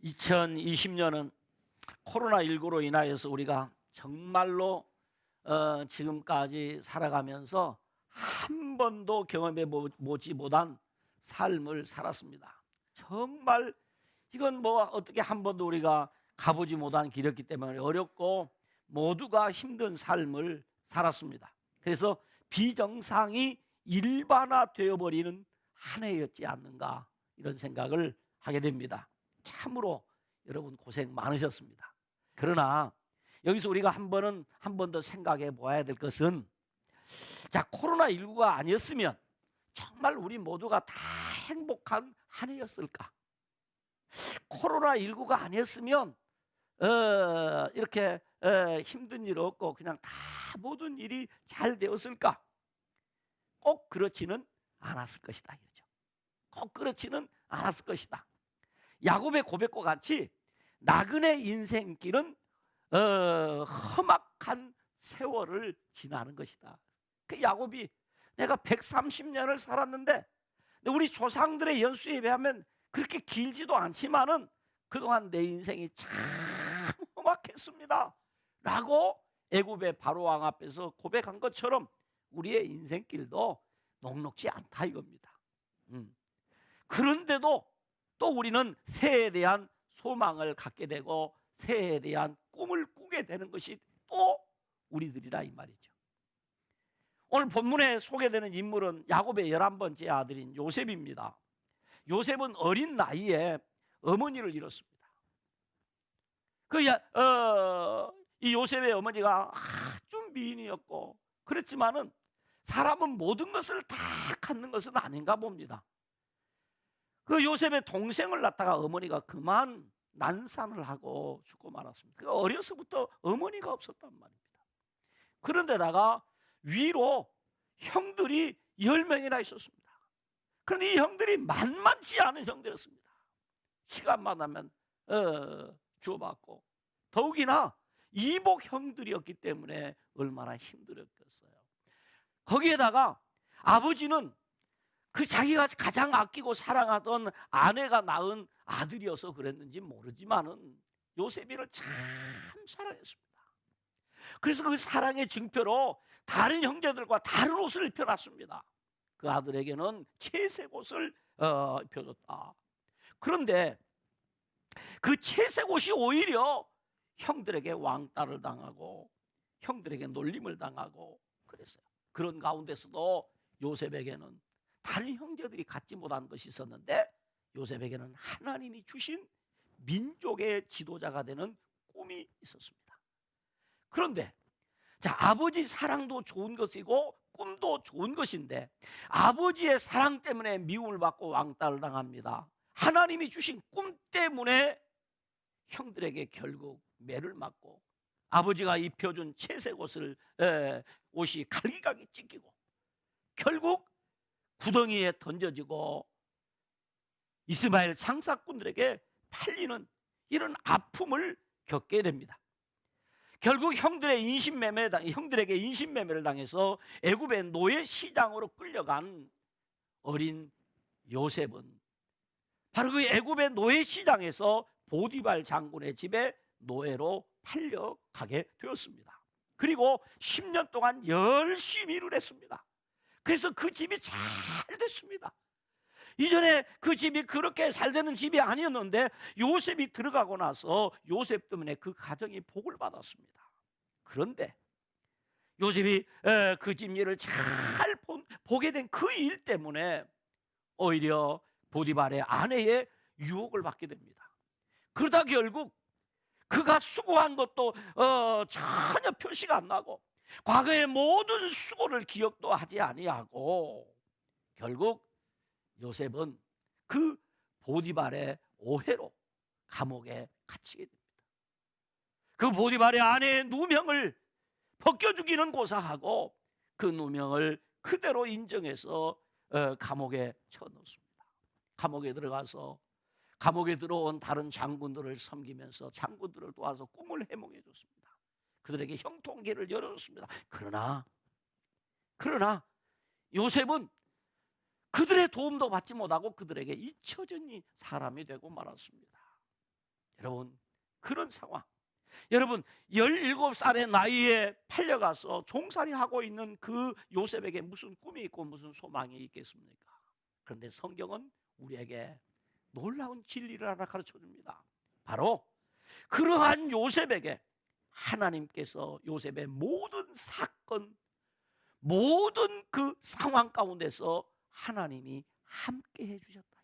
2020년은 코로나19로 인하여서 우리가 정말로 지금까지 살아가면서 한 번도 경험해 보지 못한 삶을 살았습니다. 정말 이건 뭐 어떻게 한 번도 우리가 가보지 못한 길이었기 때문에 어렵고 모두가 힘든 삶을 살았습니다. 그래서 비정상이 일반화되어 버리는 한 해였지 않는가, 이런 생각을 하게 됩니다. 참으로 여러분 고생 많으셨습니다. 그러나 여기서 우리가 한 번 더 생각해 보아야 될 것은, 자, 코로나19가 아니었으면 정말 우리 모두가 다 행복한 한 해였을까? 코로나19가 아니었으면 이렇게 힘든 일 없고 그냥 다 모든 일이 잘 되었을까? 꼭 그렇지는 않았을 것이다, 이거죠. 꼭 그렇지는 않았을 것이다. 야곱의 고백과 같이 나그네 인생길은 험악한 세월을 지나는 것이다. 그 야곱이 내가 130년을 살았는데, 우리 조상들의 연수에 비하면 그렇게 길지도 않지만은 그동안 내 인생이 참 험악했습니다 라고 애굽의 바로왕 앞에서 고백한 것처럼 우리의 인생길도 녹록지 않다, 이겁니다. 그런데도 또 우리는 새해에 대한 소망을 갖게 되고 새해에 대한 꿈을 꾸게 되는 것이 또 우리들이라, 이 말이죠. 오늘 본문에 소개되는 인물은 야곱의 11번째 아들인 요셉입니다. 요셉은 어린 나이에 어머니를 잃었습니다. 이 요셉의 어머니가 아주 미인이었고, 그렇지만은 사람은 모든 것을 다 갖는 것은 아닌가 봅니다. 그 요셉의 동생을 낳다가 어머니가 그만 난산을 하고 죽고 말았습니다. 그 어려서부터 어머니가 없었단 말입니다. 그런데다가 위로 형들이 10명이나 있었습니다. 그런데 이 형들이 만만치 않은 형들이었습니다. 시간만 하면 주고받고, 더욱이나 이복 형들이었기 때문에 얼마나 힘들었겠어요. 거기에다가 아버지는 그 자기가 가장 아끼고 사랑하던 아내가 낳은 아들이어서 그랬는지 모르지만은 요셉이를 참 사랑했습니다. 그래서 그 사랑의 증표로 다른 형제들과 다른 옷을 입혀놨습니다. 그 아들에게는 채색 옷을 입혀줬다. 그런데 그 채색 옷이 오히려 형들에게 왕따를 당하고 형들에게 놀림을 당하고 그랬어요. 그런 가운데서도 요셉에게는 다른 형제들이 갖지 못한 것이 있었는데, 요셉에게는 하나님이 주신 민족의 지도자가 되는 꿈이 있었습니다. 그런데 자, 아버지 사랑도 좋은 것이고 꿈도 좋은 것인데 아버지의 사랑 때문에 미움을 받고 왕따를 당합니다. 하나님이 주신 꿈 때문에 형들에게 결국 매를 맞고, 아버지가 입혀준 채색 옷이 갈기갈기 찢기고 결국 구덩이에 던져지고 이스마엘 장사꾼들에게 팔리는 이런 아픔을 겪게 됩니다. 결국 형들에게 인신매매를 당해서 애굽의 노예 시장으로 끌려간 어린 요셉은 바로 그 애굽의 노예 시장에서 보디발 장군의 집에 노예로 팔려가게 되었습니다. 그리고 10년 동안 열심히 일을 했습니다. 그래서 그 집이 잘 됐습니다. 이전에 그 집이 그렇게 잘 되는 집이 아니었는데 요셉이 들어가고 나서 요셉 때문에 그 가정이 복을 받았습니다. 그런데 요셉이 그 집 일을 잘 보게 된 그 일 때문에 오히려 보디발의 아내의 유혹을 받게 됩니다. 그러다 결국 그가 수고한 것도 전혀 표시가 안 나고 과거의 모든 수고를 기억도 하지 아니하고 결국 요셉은 그 보디발의 오해로 감옥에 갇히게 됩니다. 그 보디발의 아내의 누명을 벗겨주기는 고사하고 그 누명을 그대로 인정해서 감옥에 쳐넣습니다. 감옥에 들어가서 감옥에 들어온 다른 장군들을 섬기면서 장군들을 도와서 꿈을 해몽해 줬습니다. 그들에게 형통기를 열어줬습니다. 그러나 요셉은 그들의 도움도 받지 못하고 그들에게 잊혀진 사람이 되고 말았습니다. 여러분, 그런 상황. 여러분, 17살의 나이에 팔려가서 종살이 하고 있는 그 요셉에게 무슨 꿈이 있고 무슨 소망이 있겠습니까? 그런데 성경은 우리에게 놀라운 진리를 하나 가르쳐 줍니다. 바로 그러한 요셉에게 하나님께서 요셉의 모든 사건, 모든 그 상황 가운데서 하나님이 함께 해주셨다.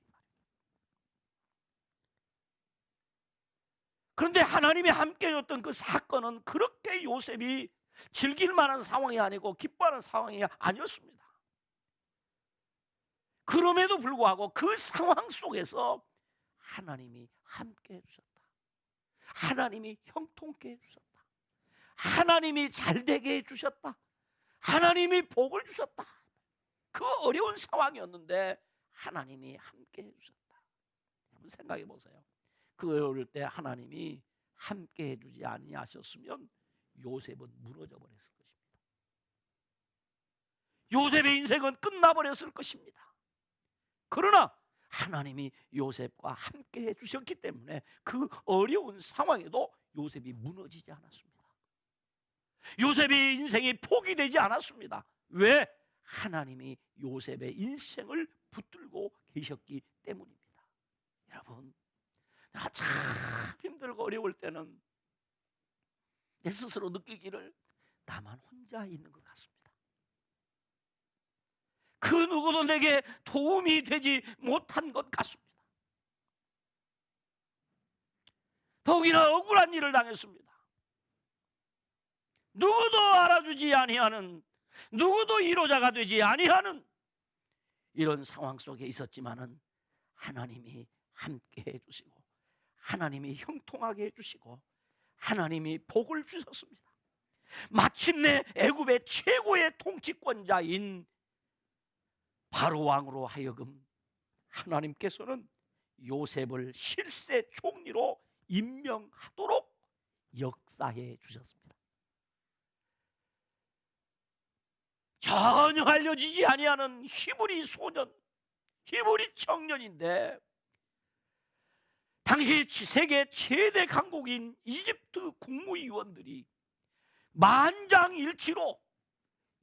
그런데 하나님이 함께 해줬던 그 사건은 그렇게 요셉이 즐길 만한 상황이 아니고 기뻐하는 상황이 아니었습니다. 그럼에도 불구하고 그 상황 속에서 하나님이 함께 해주셨다. 하나님이 형통케 해주셨다. 하나님이 잘되게 해주셨다. 하나님이 복을 주셨다. 그 어려운 상황이었는데 하나님이 함께 해주셨다. 여러분 생각해 보세요. 그 어려울 때 하나님이 함께 해주지 아니하셨으면 요셉은 무너져 버렸을 것입니다. 요셉의 인생은 끝나버렸을 것입니다. 그러나 하나님이 요셉과 함께 해주셨기 때문에 그 어려운 상황에도 요셉이 무너지지 않았습니다. 요셉의 인생이 포기되지 않았습니다. 왜? 하나님이 요셉의 인생을 붙들고 계셨기 때문입니다. 여러분, 내가 참 힘들고 어려울 때는 내 스스로 느끼기를 나만 혼자 있는 것 같습니다. 그 누구도 내게 도움이 되지 못한 것 같습니다. 더욱이나 억울한 일을 당했습니다. 누구도 알아주지 아니하는, 누구도 위로자가 되지 아니하는 이런 상황 속에 있었지만은 하나님이 함께 해주시고 하나님이 형통하게 해주시고 하나님이 복을 주셨습니다. 마침내 애굽의 최고의 통치권자인 바로 왕으로 하여금 하나님께서는 요셉을 실세 총리로 임명하도록 역사해 주셨습니다. 전혀 알려지지 아니하는 히브리 소년, 히브리 청년인데 당시 세계 최대 강국인 이집트 국무위원들이 만장일치로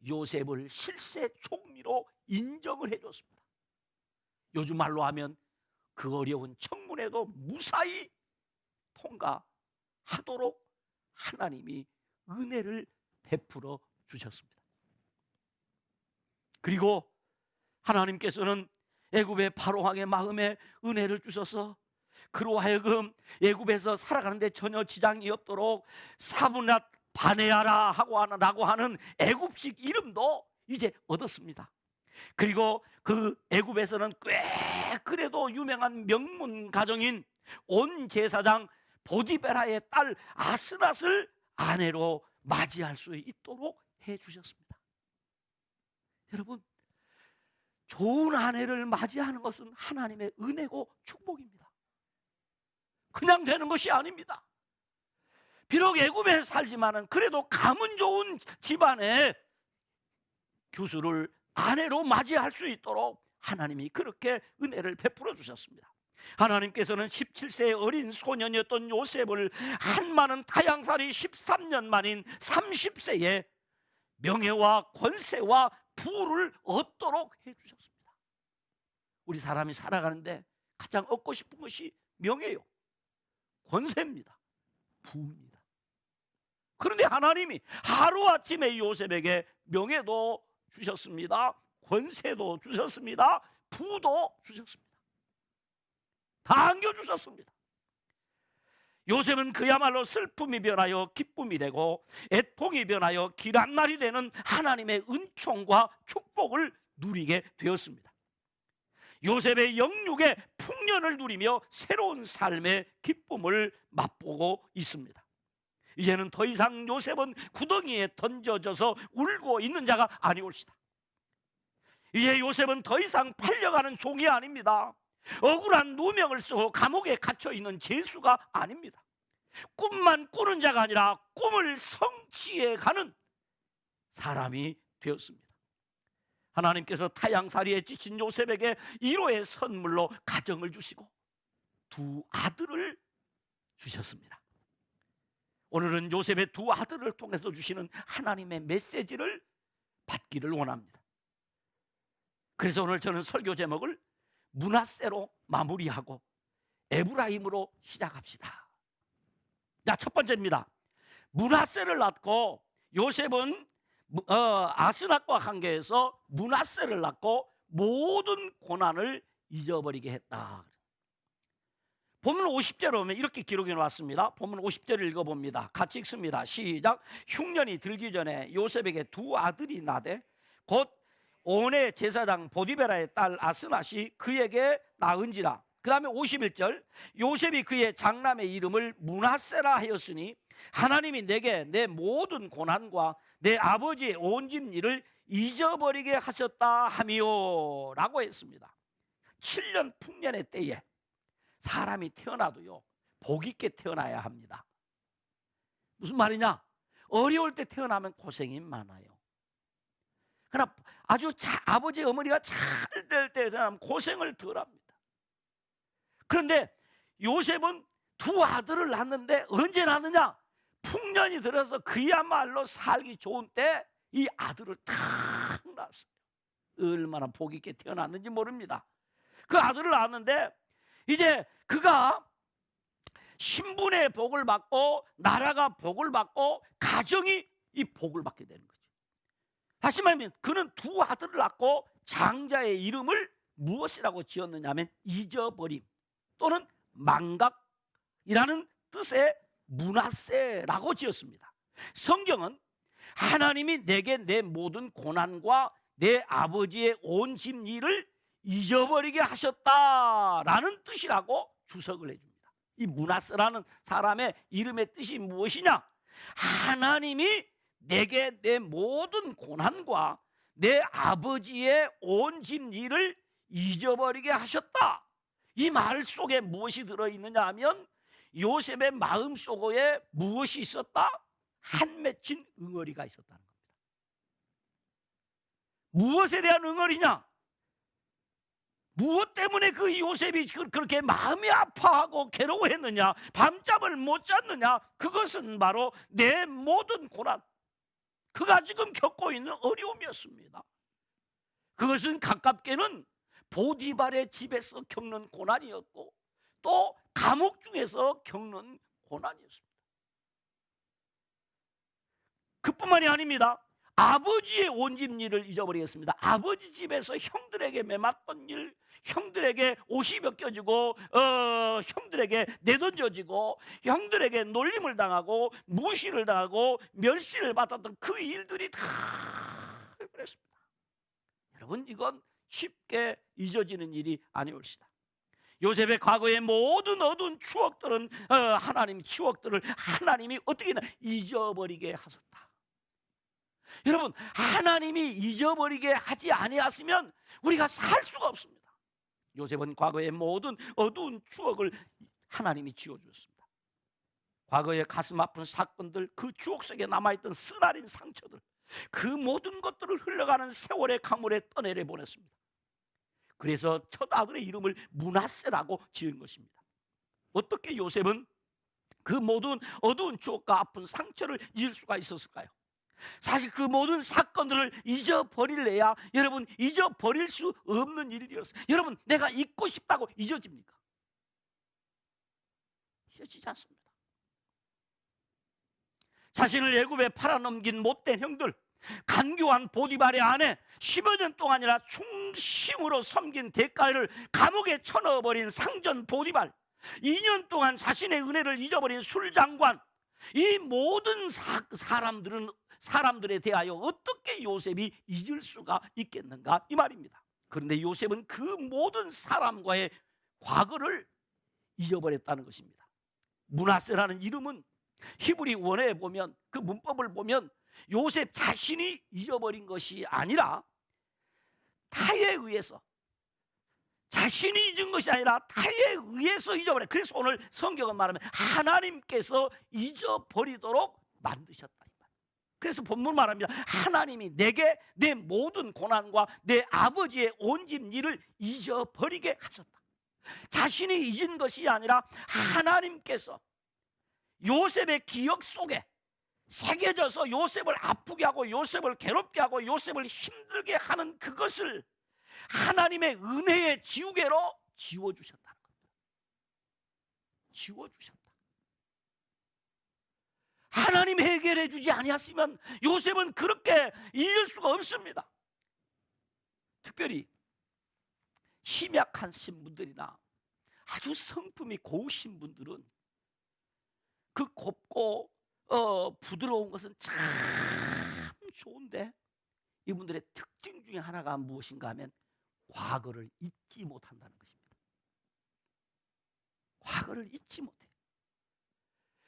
요셉을 실세 총리로 인정을 해줬습니다. 요즘 말로 하면 그 어려운 청문회도 무사히 통과하도록 하나님이 은혜를 베풀어 주셨습니다. 그리고 하나님께서는 애굽의 바로왕의 마음에 은혜를 주셔서 그로 하여금 애굽에서 살아가는데 전혀 지장이 없도록 사브낫 바네아라고 하는 애굽식 이름도 이제 얻었습니다. 그리고 그 애굽에서는 꽤 그래도 유명한 명문 가정인 온 제사장 보디베라의 딸 아스낫을 아내로 맞이할 수 있도록 해주셨습니다. 여러분, 좋은 아내를 맞이하는 것은 하나님의 은혜고 축복입니다. 그냥 되는 것이 아닙니다. 비록 애굽에 살지만은 그래도 가문 좋은 집안의 교수를 아내로 맞이할 수 있도록 하나님이 그렇게 은혜를 베풀어 주셨습니다. 하나님께서는 17세의 어린 소년이었던 요셉을 한많은 타향살이 13년 만인 30세에 명예와 권세와 부를 얻도록 해주셨습니다. 우리 사람이 살아가는데 가장 얻고 싶은 것이 명예요, 권세입니다, 부입니다. 그런데 하나님이 하루아침에 요셉에게 명예도 주셨습니다, 권세도 주셨습니다, 부도 주셨습니다. 다 안겨주셨습니다. 요셉은 그야말로 슬픔이 변하여 기쁨이 되고 애통이 변하여 길한 날이 되는 하나님의 은총과 축복을 누리게 되었습니다. 요셉의 영육의 풍년을 누리며 새로운 삶의 기쁨을 맛보고 있습니다. 이제는 더 이상 요셉은 구덩이에 던져져서 울고 있는 자가 아니올시다. 이제 요셉은 더 이상 팔려가는 종이 아닙니다. 억울한 누명을 쓰고 감옥에 갇혀있는 죄수가 아닙니다. 꿈만 꾸는 자가 아니라 꿈을 성취해가는 사람이 되었습니다. 하나님께서 타향살이에 지친 요셉에게 1호의 선물로 가정을 주시고 두 아들을 주셨습니다. 오늘은 요셉의 두 아들을 통해서 주시는 하나님의 메시지를 받기를 원합니다. 그래서 오늘 저는 설교 제목을 므낫세로 마무리하고 에브라임으로 시작합시다. 자, 첫 번째입니다. 므낫세를 낳고 요셉은 아스낙과 관계에서 므낫세를 낳고 모든 고난을 잊어버리게 했다. 본문 50절에 보면 이렇게 기록해 놓았습니다. 본문 50절을 읽어봅니다. 같이 읽습니다. 시작. 흉년이 들기 전에 요셉에게 두 아들이 나되 곧 온의 제사장 보디베라의 딸 아스낫이 그에게 낳은지라. 그 다음에 51절. 요셉이 그의 장남의 이름을 므낫세라 하였으니 하나님이 내게 내 모든 고난과 내 아버지의 온 집 일을 잊어버리게 하셨다 하미요 라고 했습니다. 7년 풍년의 때에 사람이 태어나도요, 복 있게 태어나야 합니다. 무슨 말이냐? 어려울 때 태어나면 고생이 많아요. 그러나 아주 아버지 어머니가 잘 될 때 태어나면 고생을 덜 합니다. 그런데 요셉은 두 아들을 낳는데 언제 낳느냐? 풍년이 들어서 그야말로 살기 좋은 때 이 아들을 탁 낳았어요. 얼마나 복 있게 태어났는지 모릅니다. 그 아들을 낳았는데 이제 그가 신분의 복을 받고 나라가 복을 받고 가정이 이 복을 받게 되는 거죠. 다시 말하면 그는 두 아들을 낳고 장자의 이름을 무엇이라고 지었느냐 하면 잊어버림 또는 망각이라는 뜻의 므낫세라고 지었습니다. 성경은 하나님이 내게 내 모든 고난과 내 아버지의 온 집 일을 잊어버리게 하셨다라는 뜻이라고 주석을 해줍니다. 이 므낫세라는 사람의 이름의 뜻이 무엇이냐? 하나님이 내게 내 모든 고난과 내 아버지의 온 집 일을 잊어버리게 하셨다. 이 말 속에 무엇이 들어있느냐 하면 요셉의 마음속에 무엇이 있었다? 한 맺힌 응어리가 있었다는 겁니다. 무엇에 대한 응어리냐? 무엇 때문에 그 요셉이 그렇게 마음이 아파하고 괴로워했느냐, 밤잠을 못 잤느냐? 그것은 바로 내 모든 고난, 그가 지금 겪고 있는 어려움이었습니다. 그것은 가깝게는 보디발의 집에서 겪는 고난이었고 또 감옥 중에서 겪는 고난이었습니다. 그뿐만이 아닙니다. 아버지의 온 집 일을 잊어버리겠습니다. 아버지 집에서 형들에게 매맞던 일, 형들에게 옷이 벗겨지고 형들에게 내던져지고 형들에게 놀림을 당하고 무시를 당하고 멸시를 받았던 그 일들이 다 그랬습니다. 여러분, 이건 쉽게 잊어지는 일이 아니올시다. 요셉의 과거의 모든 어두운 추억들은 추억들을 하나님이 어떻게 잊어버리게 하셨다. 여러분, 하나님이 잊어버리게 하지 아니하시면 우리가 살 수가 없습니다. 요셉은 과거의 모든 어두운 추억을 하나님이 지워주었습니다. 과거의 가슴 아픈 사건들, 그 추억 속에 남아있던 쓰라린 상처들, 그 모든 것들을 흘러가는 세월의 강물에 떠내려 보냈습니다. 그래서 첫 아들의 이름을 므낫세라고 지은 것입니다. 어떻게 요셉은 그 모든 어두운 추억과 아픈 상처를 잊을 수가 있었을까요? 사실 그 모든 사건들을 잊어버릴래야 여러분 잊어버릴 수 없는 일이었어요. 여러분, 내가 잊고 싶다고 잊어집니까? 잊어지지 않습니다. 자신을 애굽에 팔아넘긴 못된 형들, 간교한 보디발의 아내, 10여 년 동안이나 충심으로 섬긴 대가를 감옥에 쳐넣어버린 상전 보디발, 2년 동안 자신의 은혜를 잊어버린 술장관, 이 모든 사람들에 대하여 어떻게 요셉이 잊을 수가 있겠는가, 이 말입니다. 그런데 요셉은 그 모든 사람과의 과거를 잊어버렸다는 것입니다. 므낫세라는 이름은 히브리 원어에 보면, 그 문법을 보면 요셉 자신이 잊어버린 것이 아니라 타에 의해서, 자신이 잊은 것이 아니라 타에 의해서 잊어버려. 그래서 오늘 성경은 말하면 하나님께서 잊어버리도록 만드셨다. 그래서 본문 말합니다. 하나님이 내게 내 모든 고난과 내 아버지의 온 집 일을 잊어버리게 하셨다. 자신이 잊은 것이 아니라 하나님께서 요셉의 기억 속에 새겨져서 요셉을 아프게 하고 요셉을 괴롭게 하고 요셉을 힘들게 하는 그것을 하나님의 은혜의 지우개로 지워주셨다는 겁니다. 지워주셨다. 하나님이 해결해 주지 아니었으면 요셉은 그렇게 이길 수가 없습니다. 특별히 심약하신 분들이나 아주 성품이 고우신 분들은 그 곱고 부드러운 것은 참 좋은데 이분들의 특징 중에 하나가 무엇인가 하면 과거를 잊지 못한다는 것입니다. 과거를 잊지 못해요.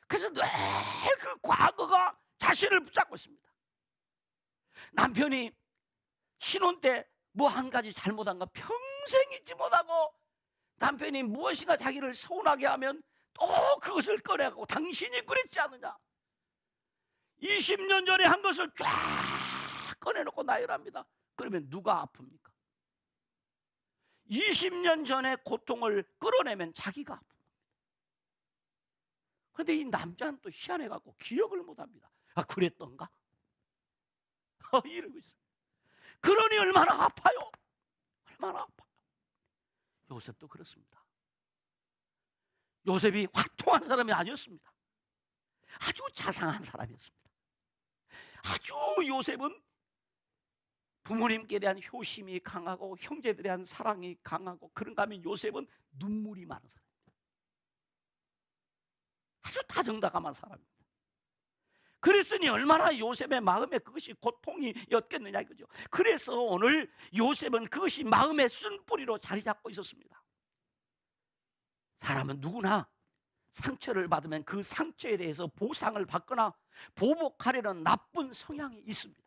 그래서 늘 그 과거가 자신을 붙잡고 있습니다. 남편이 신혼 때 뭐 한 가지 잘못한 거 평생 잊지 못하고 남편이 무엇인가 자기를 서운하게 하면 또 그것을 꺼내고 당신이 그랬지 않느냐 20년 전에 한 것을 쫙 꺼내놓고 나열합니다. 그러면 누가 아픕니까? 20년 전의 고통을 끌어내면 자기가 아픕니다. 그런데 이 남자는 또 희한해갖고 기억을 못합니다. 아 그랬던가? 이러고 있어요. 그러니 얼마나 아파요. 얼마나 아파요. 요셉도 그렇습니다. 요셉이 화통한 사람이 아니었습니다. 아주 자상한 사람이었습니다. 아주 요셉은 부모님께 대한 효심이 강하고 형제들에 대한 사랑이 강하고 그런가 하면 요셉은 눈물이 많은 사람입니다. 아주 다정다감한 사람입니다. 그랬으니 얼마나 요셉의 마음에 그것이 고통이었겠느냐 이거죠. 그래서 오늘 요셉은 그것이 마음의 쓴뿌리로 자리 잡고 있었습니다. 사람은 누구나 상처를 받으면 그 상처에 대해서 보상을 받거나 보복하려는 나쁜 성향이 있습니다.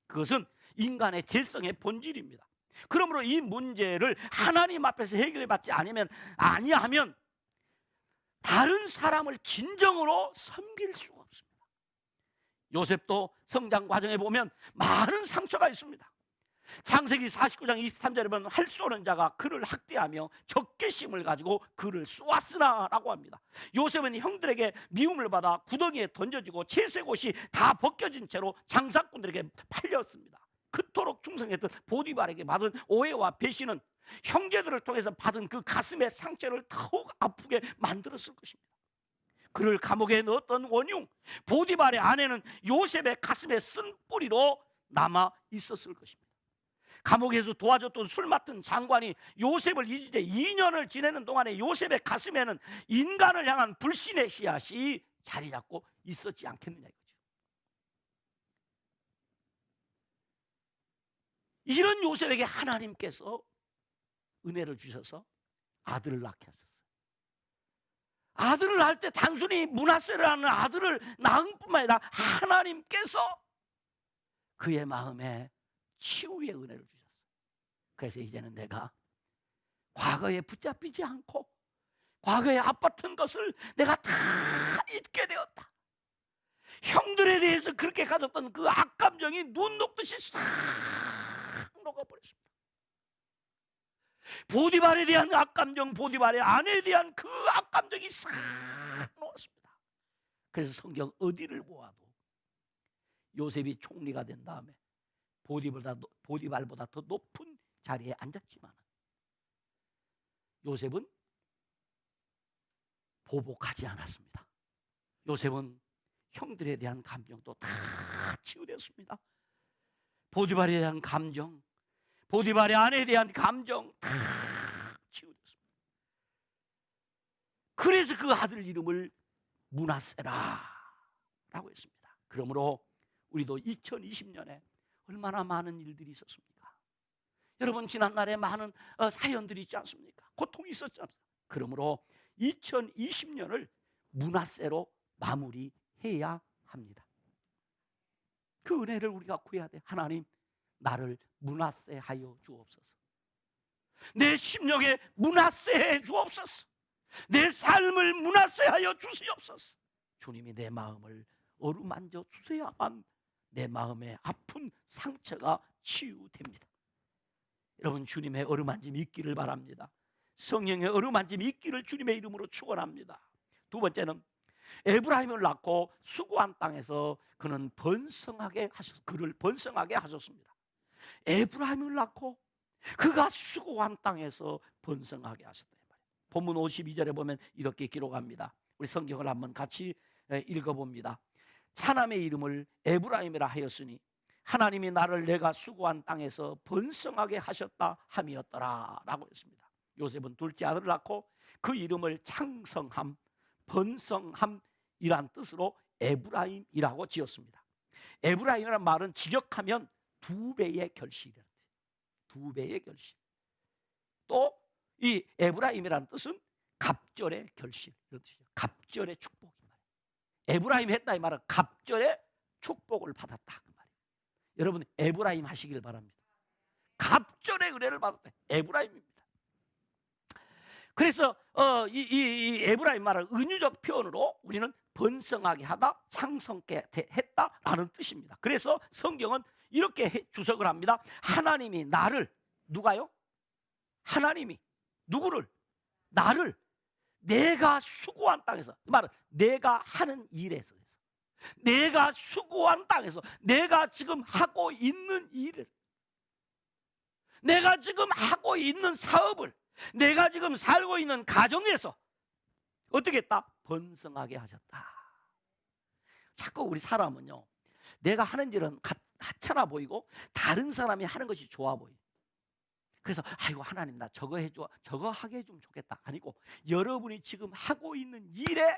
그것은 인간의 죄성의 본질입니다. 그러므로 이 문제를 하나님 앞에서 해결받지 아니하면 다른 사람을 진정으로 섬길 수가 없습니다. 요셉도 성장 과정에 보면 많은 상처가 있습니다. 창세기 49장 23절에 보면 할 수 없는 자가 그를 학대하며 적개심을 가지고 그를 쏘았으나 라고 합니다. 요셉은 형들에게 미움을 받아 구덩이에 던져지고 채색옷이 다 벗겨진 채로 장사꾼들에게 팔렸습니다. 그토록 충성했던 보디발에게 받은 오해와 배신은 형제들을 통해서 받은 그 가슴의 상처를 더욱 아프게 만들었을 것입니다. 그를 감옥에 넣었던 원흉 보디발의 아내는 요셉의 가슴에 쓴 뿌리로 남아 있었을 것입니다. 감옥에서 도와줬던 술 맡은 장관이 요셉을 이제 2년을 지내는 동안에 요셉의 가슴에는 인간을 향한 불신의 씨앗이 자리 잡고 있었지 않겠느냐 이거죠. 이런 요셉에게 하나님께서 은혜를 주셔서 아들을 낳게 하셨어요. 아들을 낳을 때 단순히 므낫세라는 아들을 낳은 뿐만 아니라 하나님께서 그의 마음에 치유의 은혜를 주셨어요. 그래서 이제는 내가 과거에 붙잡히지 않고 과거에 아팠던 것을 내가 다 잊게 되었다. 형들에 대해서 그렇게 가졌던 그 악감정이 눈 녹듯이 싹 녹아버렸습니다. 보디발에 대한 악감정, 보디발의 아내에 대한 그 악감정이 싹 녹았습니다. 그래서 성경 어디를 보아도 요셉이 총리가 된 다음에 보디발보다 더 높은 자리에 앉았지만 요셉은 보복하지 않았습니다. 요셉은 형들에 대한 감정도 다 치유되었습니다. 보디발에 대한 감정, 보디발의 아내에 대한 감정 다 치유되었습니다. 그래서 그 아들 이름을 므낫세라 라고 했습니다. 그러므로 우리도 2020년에 얼마나 많은 일들이 있었습니까? 여러분 지난날에 많은 사연들이 있지 않습니까? 고통이 있었지 않습니까? 그러므로 2020년을 므낫세로 마무리해야 합니다. 그 은혜를 우리가 구해야 돼. 하나님 나를 므낫세하여 주옵소서. 내 심령에 므낫세해 주옵소서. 내 삶을 므낫세하여 주시옵소서. 주님이 내 마음을 어루만져 주셔야만 내 마음의 아픈 상처가 치유됩니다. 여러분 주님의 어루만짐이 있기를 바랍니다. 성령의 어루만짐이 있기를 주님의 이름으로 축원합니다. 두 번째는 에브라임을 낳고 수고한 땅에서 그를 번성하게 하셨습니다. 에브라임을 낳고 그가 수고한 땅에서 번성하게 하셨다. 본문 52절에 보면 이렇게 기록합니다. 우리 성경을 한번 같이 읽어봅니다. 차남의 이름을 에브라임이라 하였으니 하나님이 나를 내가 수고한 땅에서 번성하게 하셨다 함이었더라 라고 했습니다. 요셉은 둘째 아들을 낳고 그 이름을 창성함, 번성함이란 뜻으로 에브라임이라고 지었습니다. 에브라임이라는 말은 직역하면 두 배의 결실이라는 뜻이에요. 두 배의 결실. 또 이 에브라임이라는 뜻은 갑절의 결실, 이런 뜻이죠. 갑절의 축복. 에브라임 했다 이 말은 갑절의 축복을 받았다 그 말이에요. 여러분 에브라임 하시길 바랍니다. 갑절의 은혜를 받았다. 에브라임입니다. 그래서 이 에브라임 말을 은유적 표현으로 우리는 번성하게 하다, 창성케 했다라는 뜻입니다. 그래서 성경은 이렇게 주석을 합니다. 하나님이 나를, 누가요? 하나님이 누구를? 나를 내가 수고한 땅에서, 그 말은 내가 하는 일에서, 내가 수고한 땅에서, 내가 지금 하고 있는 일을, 내가 지금 하고 있는 사업을, 내가 지금 살고 있는 가정에서 어떻게 했다? 번성하게 하셨다. 자꾸 우리 사람은요, 내가 하는 일은 하찮아 보이고 다른 사람이 하는 것이 좋아 보여요. 그래서 아이고 하나님 나 저거 해줘, 저거 하게 해주면 좋겠다. 아니고 여러분이 지금 하고 있는 일에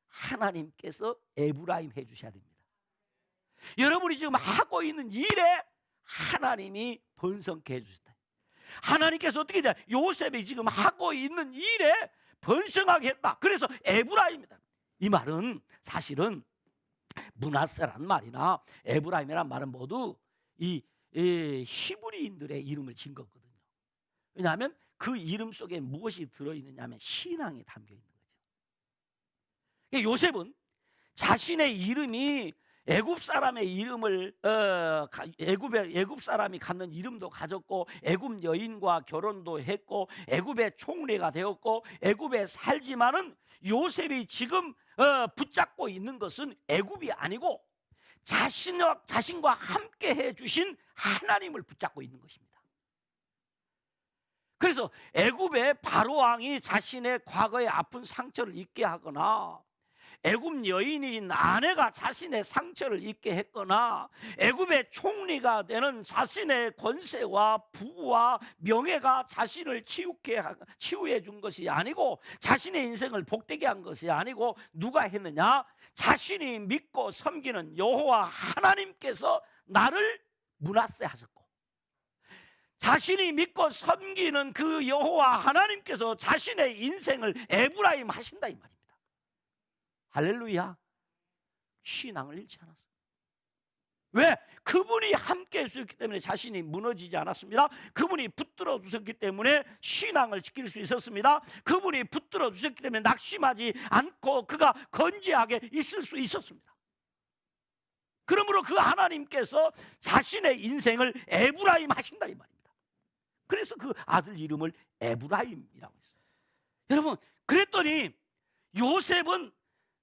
하나님께서 에브라임 해주셔야 됩니다. 여러분이 지금 하고 있는 일에 하나님이 번성케 해주셨다. 하나님께서 어떻게 돼? 요셉이 지금 하고 있는 일에 번성하게 했다. 그래서 에브라임이다. 이 말은 사실은 므낫세란 말이나 에브라임이란 말은 모두 이 히브리인들의 이름을 진 거거든요. 왜냐하면 그 이름 속에 무엇이 들어있느냐 하면 신앙이 담겨있는 거죠. 요셉은 자신의 이름이 애굽 사람의 이름을 애굽 사람이 갖는 이름도 가졌고 애굽 여인과 결혼도 했고 애굽의 총리가 되었고 애굽에 살지만은 요셉이 지금 붙잡고 있는 것은 애굽이 아니고 자신과 함께 해주신 하나님을 붙잡고 있는 것입니다. 그래서 애굽의 바로왕이 자신의 과거의 아픈 상처를 잊게 하거나 애굽 여인인 아내가 자신의 상처를 잊게 했거나 애굽의 총리가 되는 자신의 권세와 부와 명예가 자신을 치유해 준 것이 아니고 자신의 인생을 복되게 한 것이 아니고 누가 했느냐? 자신이 믿고 섬기는 여호와 하나님께서 나를 므낫세 하셨고 자신이 믿고 섬기는 그 여호와 하나님께서 자신의 인생을 에브라임 하신다 이 말입니다. 할렐루야. 신앙을 잃지 않았어요. 왜? 그분이 함께 해주셨기 때문에 자신이 무너지지 않았습니다. 그분이 붙들어 주셨기 때문에 신앙을 지킬 수 있었습니다. 그분이 붙들어 주셨기 때문에 낙심하지 않고 그가 건재하게 있을 수 있었습니다. 그러므로 그 하나님께서 자신의 인생을 에브라임 하신다 이 말입니다. 그래서 그 아들 이름을 에브라임이라고 했어요. 여러분 그랬더니 요셉은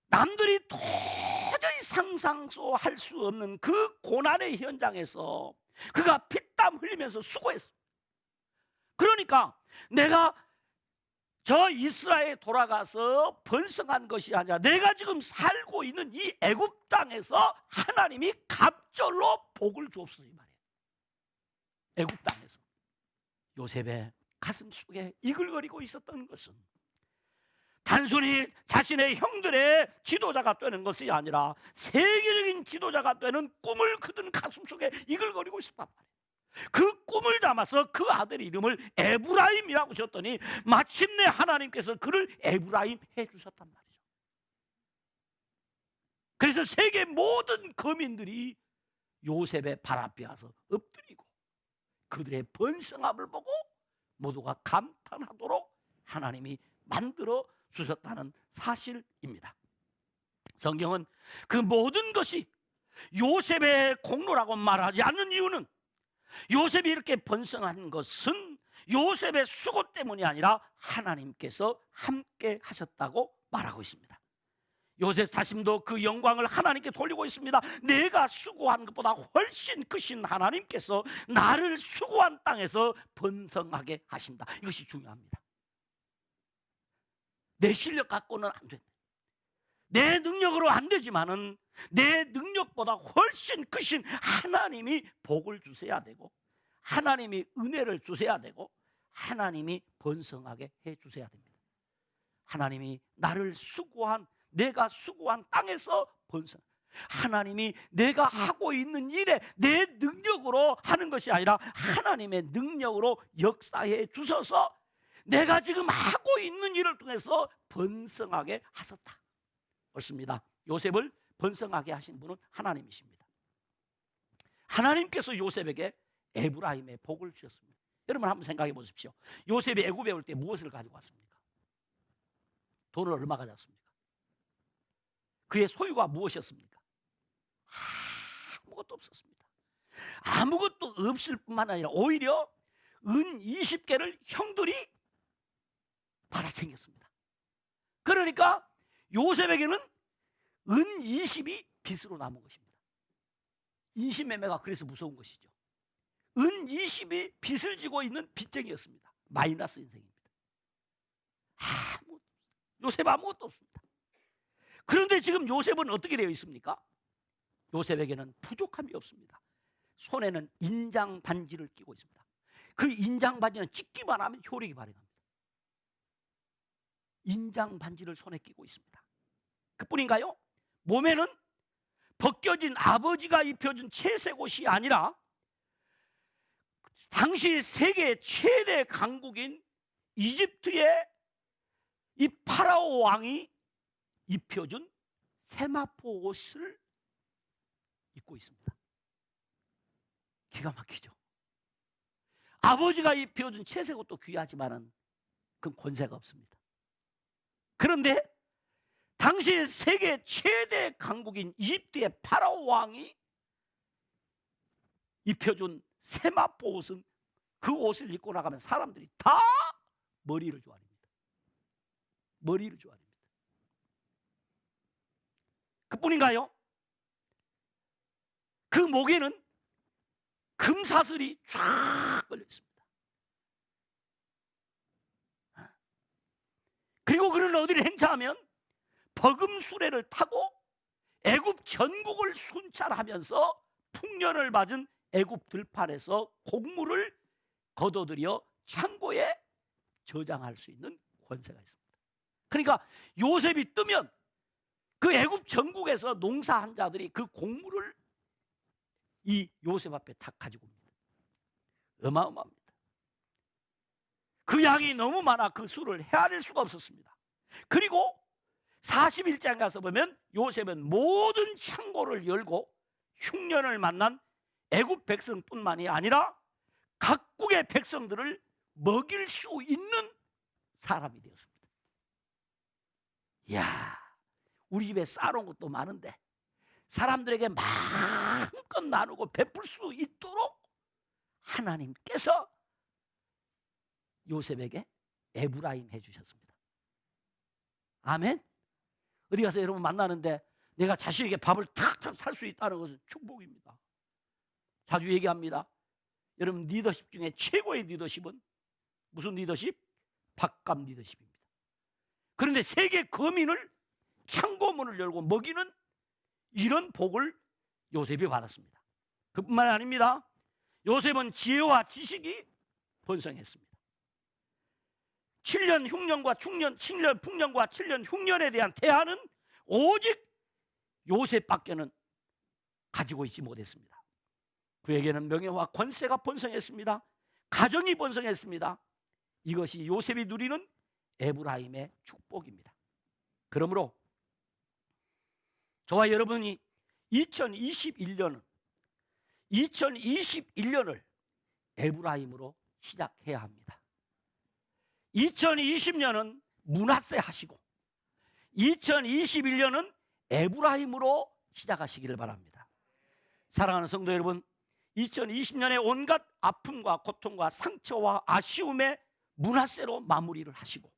남들이 도저히 상상도 할 수 없는 그 고난의 현장에서 그가 피땀 흘리면서 수고했어. 그러니까 내가 저 이스라엘에 돌아가서 번성한 것이 아니라 내가 지금 살고 있는 이 애굽 땅에서 하나님이 갑절로 복을 주옵소서 이 말이에요. 애굽 땅에서 요셉의 가슴 속에 이글거리고 있었던 것은 단순히 자신의 형들의 지도자가 되는 것이 아니라 세계적인 지도자가 되는 꿈을 그든 가슴 속에 이글거리고 있었단 말이에요. 그 꿈을 담아서 그 아들 이름을 에브라임이라고 지었더니 마침내 하나님께서 그를 에브라임 해주셨단 말이죠. 그래서 세계 모든 거민들이 요셉의 발 앞에 와서 엎드리고 그들의 번성함을 보고 모두가 감탄하도록 하나님이 만들어 주셨다는 사실입니다. 성경은 그 모든 것이 요셉의 공로라고 말하지 않는 이유는 요셉이 이렇게 번성한 것은 요셉의 수고 때문이 아니라 하나님께서 함께 하셨다고 말하고 있습니다. 요셉 자신도 그 영광을 하나님께 돌리고 있습니다. 내가 수고한 것보다 훨씬 크신 하나님께서 나를 수고한 땅에서 번성하게 하신다. 이것이 중요합니다. 내 실력 갖고는 안 된다. 내 능력으로 안 되지만은 내 능력보다 훨씬 크신 하나님이 복을 주셔야 되고, 하나님이 은혜를 주셔야 되고, 하나님이 번성하게 해 주셔야 됩니다. 하나님이 나를 수고한, 내가 수고한 땅에서 번성, 하나님이 내가 하고 있는 일에 내 능력으로 하는 것이 아니라 하나님의 능력으로 역사해 주셔서 내가 지금 하고 있는 일을 통해서 번성하게 하셨다. 옳습니다. 요셉을 번성하게 하신 분은 하나님이십니다. 하나님께서 요셉에게 에브라임의 복을 주셨습니다. 여러분 한번 생각해 보십시오. 요셉이 애굽에 올 때 무엇을 가지고 왔습니까? 돈을 얼마 가져왔습니까? 그의 소유가 무엇이었습니까? 아무것도 없었습니다. 아무것도 없을 뿐만 아니라 오히려 은 20개를 형들이 받아 챙겼습니다. 그러니까 요셉에게는 은 20이 빚으로 남은 것입니다. 인신매매가 그래서 무서운 것이죠. 은 20이 빚을 지고 있는 빚쟁이였습니다. 마이너스 인생입니다. 요셉 아무것도 없습니다. 그런데 지금 요셉은 어떻게 되어 있습니까? 요셉에게는 부족함이 없습니다. 손에는 인장 반지를 끼고 있습니다. 그 인장 반지는 찍기만 하면 효력이 발휘합니다. 인장 반지를 손에 끼고 있습니다. 그뿐인가요? 몸에는 벗겨진 아버지가 입혀준 채색 옷이 아니라 당시 세계 최대 강국인 이집트의 이 파라오 왕이 입혀준 세마포 옷을 입고 있습니다. 기가 막히죠. 아버지가 입혀준 채색 옷도 귀하지만은 그건 권세가 없습니다. 그런데 당시 세계 최대 강국인 이집트의 파라오 왕이 입혀준 세마포 옷은, 그 옷을 입고 나가면 사람들이 다 머리를 조아립니다. 머리를 조아립니다. 그뿐인가요? 그 목에는 금사슬이 쫙 걸려 있습니다. 그리고 그는 어디를 행차하면 버금수레를 타고 애굽 전국을 순찰하면서 풍년을 맞은 애굽 들판에서 곡물을 거둬들여 창고에 저장할 수 있는 권세가 있습니다. 그러니까 요셉이 뜨면 그 애굽 전국에서 농사한 자들이 그 곡물을 이 요셉 앞에 다 가지고 옵니다. 어마어마합니다. 그 양이 너무 많아 그 수를 헤아릴 수가 없었습니다. 그리고 41장에 가서 보면 요셉은 모든 창고를 열고 흉년을 만난 애굽 백성뿐만이 아니라 각국의 백성들을 먹일 수 있는 사람이 되었습니다. 이야, 우리 집에 쌓아놓은 것도 많은데 사람들에게 마음껏 나누고 베풀 수 있도록 하나님께서 요셉에게 에브라임 해주셨습니다. 아멘. 어디 가서 여러분 만나는데 내가 자식에게 밥을 탁탁 살 수 있다는 것은 축복입니다. 자주 얘기합니다. 여러분 리더십 중에 최고의 리더십은 무슨 리더십? 밥값 리더십입니다. 그런데 세계 거민을 창고문을 열고 먹이는 이런 복을 요셉이 받았습니다. 그뿐만 아닙니다. 요셉은 지혜와 지식이 번성했습니다. 7년 흉년과 충년, 7년 풍년과 7년 흉년에 대한 대안은 오직 요셉밖에는 가지고 있지 못했습니다. 그에게는 명예와 권세가 번성했습니다. 가정이 번성했습니다. 이것이 요셉이 누리는 에브라임의 축복입니다. 그러므로 저와 여러분이 2021년을 에브라임으로 시작해야 합니다. 2020년은 므낫세 하시고 2021년은 에브라임으로 시작하시기를 바랍니다. 사랑하는 성도 여러분, 2020년에 온갖 아픔과 고통과 상처와 아쉬움의 므낫세로 마무리를 하시고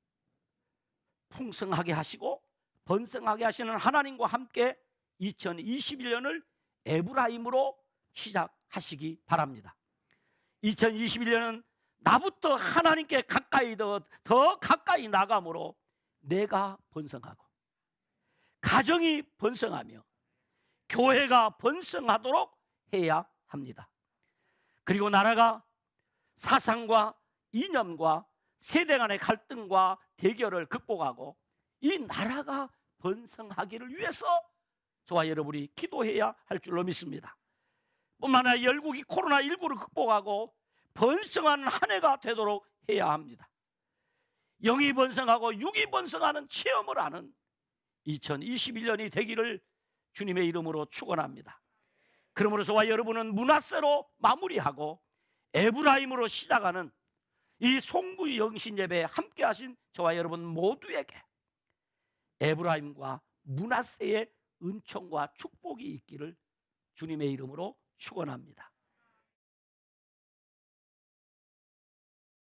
풍성하게 하시고 번성하게 하시는 하나님과 함께 2021년을 에브라임으로 시작하시기 바랍니다. 2021년은 나부터 하나님께 가까이 더 가까이 나감으로 내가 번성하고 가정이 번성하며 교회가 번성하도록 해야 합니다. 그리고 나라가 사상과 이념과 세대 간의 갈등과 대결을 극복하고 이 나라가 번성하기를 위해서 저와 여러분이 기도해야 할 줄로 믿습니다. 뿐만 아니라 열국이 코로나19를 극복하고 번성하는 한 해가 되도록 해야 합니다. 영이 번성하고 육이 번성하는 체험을 하는 2021년이 되기를 주님의 이름으로 축원합니다. 그러므로 저와 여러분은 므낫세로 마무리하고 에브라임으로 시작하는 이 송구 영신 예배에 함께 하신 저와 여러분 모두에게 에브라임과 므낫세의 은총과 축복이 있기를 주님의 이름으로 축원합니다.